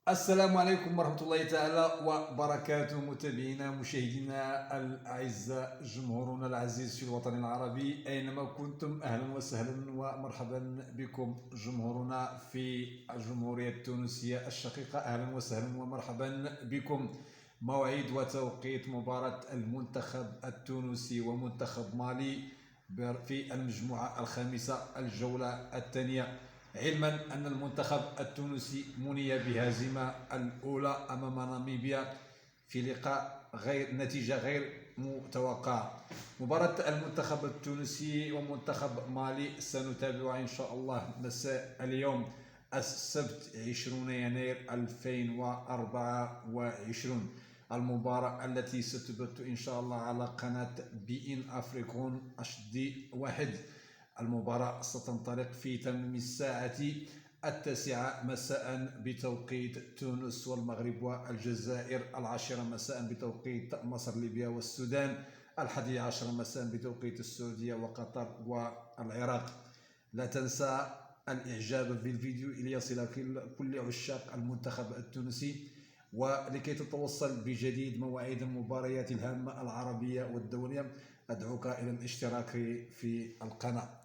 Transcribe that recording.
السلام عليكم ورحمة الله تعالى وبركاته، متابعينا مشاهدينا الأعزاء، جمهورنا العزيز في الوطن العربي أينما كنتم، أهلا وسهلا ومرحبا بكم. جمهورنا في الجمهورية التونسية الشقيقة، أهلا وسهلا ومرحبا بكم. موعد وتوقيت مباراة المنتخب التونسي ومنتخب مالي في المجموعة الخامسة، الجولة الثانية. علما أن المنتخب التونسي مني بهزيمة الأولى أمام ناميبيا في لقاء نتيجة غير متوقعة. مباراة المنتخب التونسي ومنتخب مالي سنتابعها إن شاء الله مساء اليوم السبت 20 يناير 2024. المباراة التي ستبث إن شاء الله على قناة بي إن أفريكون HD1. المباراة ستنطلق في تمام الساعة 9 مساء بتوقيت تونس والمغرب والجزائر، 10 مساء بتوقيت مصر ليبيا والسودان، 11 مساء بتوقيت السعودية وقطر والعراق. لا تنسى الإعجاب بالفيديو ليصل كل عشاق المنتخب التونسي، ولكي تتوصل بجديد مواعيد المباريات الهامة العربية والدولية أدعوك إلى الاشتراك في القناة.